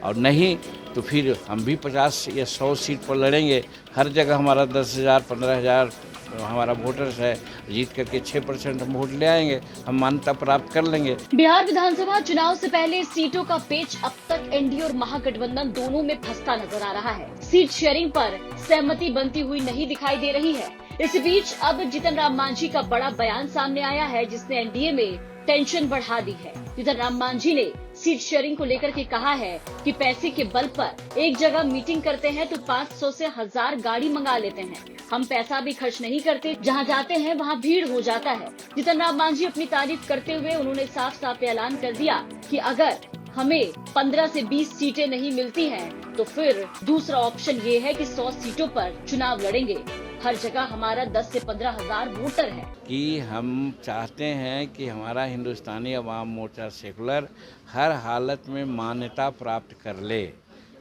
और नहीं तो फिर हम भी 50 या 100 सीट पर लड़ेंगे। हर जगह हमारा 10,000 15,000 हमारा वोटर्स है, जीत करके 6% हम वोट ले आएंगे, हम मान्यता प्राप्त कर लेंगे। बिहार विधानसभा चुनाव से पहले सीटों का पेच अब तक एनडीए और महागठबंधन दोनों में फंसता नजर आ रहा है। सीट शेयरिंग पर सहमति बनती हुई नहीं दिखाई दे रही है। इस बीच अब जीतन राम मांझी का बड़ा बयान सामने आया है, जिसने एनडीए में टेंशन बढ़ा दी है। जीतन राम मांझी ने सीट शेयरिंग को लेकर के कहा है कि पैसे के बल पर एक जगह मीटिंग करते हैं तो 500 से 1000 गाड़ी मंगा लेते हैं। हम पैसा भी खर्च नहीं करते, जहां जाते हैं वहां भीड़ हो जाता है। जीतन राम मांझी अपनी तारीफ करते हुए उन्होंने साफ साफ ऐलान कर दिया कि अगर हमें 15 से 20 सीटें नहीं मिलती हैं, तो फिर दूसरा ऑप्शन ये है कि 100 सीटों पर चुनाव लड़ेंगे। हर जगह हमारा 10 से 15 हजार वोटर है। कि हम चाहते हैं कि हमारा हिंदुस्तानी अवाम मोर्चा सेकुलर हर हालत में मान्यता प्राप्त कर ले।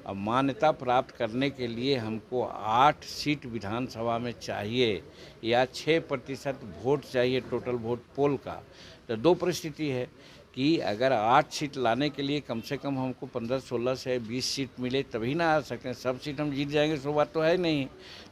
अब मान्यता प्राप्त करने के लिए हमको 8 सीट विधानसभा में चाहिए या 6% वोट चाहिए टोटल वोट पोल का। तो दो परिस्थिति है कि अगर 8 सीट लाने के लिए कम से कम हमको 15, 16 से 20 सीट मिले तभी ना आ सकते हैं। सब सीट हम जीत जाएंगे सो बात तो है नहीं।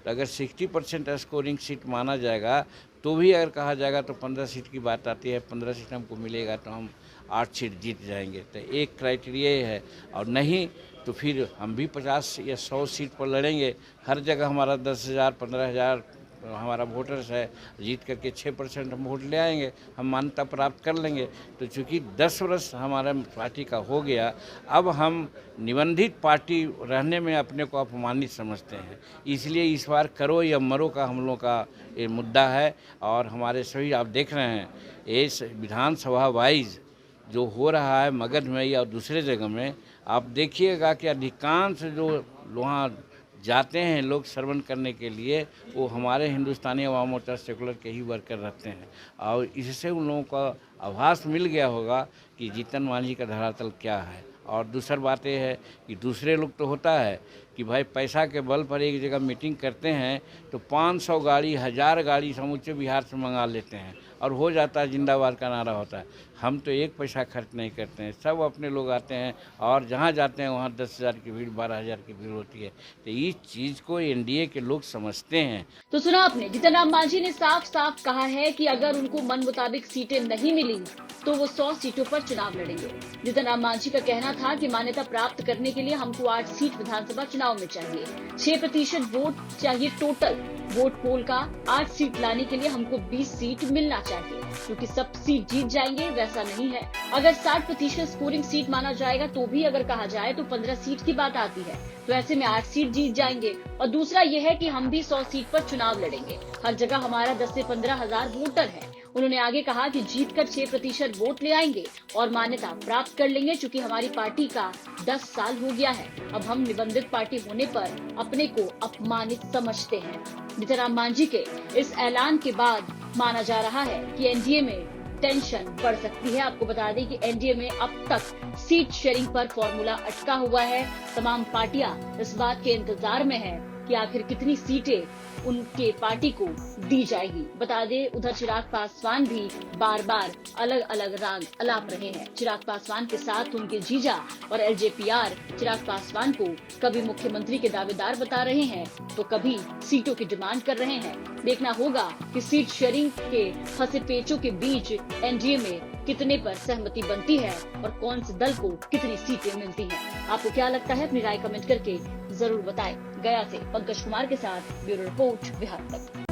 तो अगर 60% स्कोरिंग सीट माना जाएगा तो भी अगर कहा जाएगा तो 15 सीट की बात आती है। 15 सीट हमको मिलेगा तो हम 8 सीट जीत जाएंगे। तो एक क्राइटेरिया ये है, और नहीं तो फिर हम भी 50 या 100 सीट पर लड़ेंगे। हर जगह हमारा 10,000 15,000 हमारा वोटर्स है, जीत करके 6% हम वोट ले आएंगे, हम मान्यता प्राप्त कर लेंगे। तो चूँकि 10 वर्ष हमारा पार्टी का हो गया, अब हम निबंधित पार्टी रहने में अपने को अपमानित समझते हैं। इसलिए इस बार करो या मरो का हम लोग का ये मुद्दा है। और हमारे सभी आप देख रहे हैं इस विधानसभा वाइज जो हो रहा है मगध में या दूसरे जगह में, आप देखिएगा कि अधिकांश जो वहाँ जाते हैं लोग श्रवण करने के लिए, वो हमारे हिंदुस्तानी अवाम मोर्चा सेकुलर के ही वर्कर रहते हैं। और इससे उन लोगों का आभास मिल गया होगा कि जीतन मांझी का धरातल क्या है। और दूसरी बात यह है कि दूसरे लोग तो होता है कि भाई पैसा के बल पर एक जगह मीटिंग करते हैं तो 500 गाड़ी 1000 गाड़ी समूचे बिहार से मंगा लेते हैं और हो जाता है, जिंदाबाद का नारा होता है। हम तो एक पैसा खर्च नहीं करते हैं, सब अपने लोग आते हैं और जहाँ जाते हैं वहाँ 10,000 की भीड़ 12,000 की भीड़ होती है। तो इस चीज़ को एनडीए के लोग समझते हैं। तो सुना आपने, जीतन राम मांझी ने साफ साफ कहा है कि अगर उनको मन मुताबिक सीटें नहीं मिली तो वो 100 सीटों पर चुनाव लड़ेंगे। जीतन राम मांझी का कहना था कि मान्यता प्राप्त करने के लिए हमको 8 सीट विधानसभा चुनाव में चाहिए, 6% वोट चाहिए टोटल वोट पोल का। 8 सीट लाने के लिए हमको 20 सीट मिलना चाहिए, क्योंकि सब सीट जीत जाएंगे वैसा नहीं है। अगर 60% स्कोरिंग सीट माना जाएगा तो भी अगर कहा जाए तो 15 सीट की बात आती है। तो ऐसे में 8 सीट जीत जाएंगे। और दूसरा यह है कि हम भी 100 सीट पर चुनाव लड़ेंगे। हर जगह हमारा 10 से 15 हजार वोटर है। उन्होंने आगे कहा कि जीतकर 6% वोट ले आएंगे और मान्यता प्राप्त कर लेंगे, चूंकि हमारी पार्टी का 10 साल हो गया है। अब हम निबंधित पार्टी होने पर अपने को अपमानित समझते हैं। जीतन राम मांझी के इस ऐलान के बाद माना जा रहा है कि एनडीए में टेंशन बढ़ सकती है। आपको बता दें कि एनडीए में अब तक सीट शेयरिंग पर फॉर्मूला अटका हुआ है। तमाम पार्टियां इस बात के इंतजार में है कि आखिर कितनी सीटें उनके पार्टी को दी जाएगी। बता दें, उधर चिराग पासवान भी बार बार अलग अलग राग अलाप रहे हैं। चिराग पासवान के साथ उनके जीजा और एलजेपीआर चिराग पासवान को कभी मुख्यमंत्री के दावेदार बता रहे हैं तो कभी सीटों की डिमांड कर रहे हैं। देखना होगा कि सीट शेयरिंग के फंसे पेचों के बीच एनडीए में कितने पर सहमति बनती है और कौन से दल को कितनी सीटें मिलती हैं। आपको क्या लगता है, अपनी राय कमेंट करके जरूर बताएं। गया से पंकज कुमार के साथ ब्यूरो रिपोर्ट बिहार तक।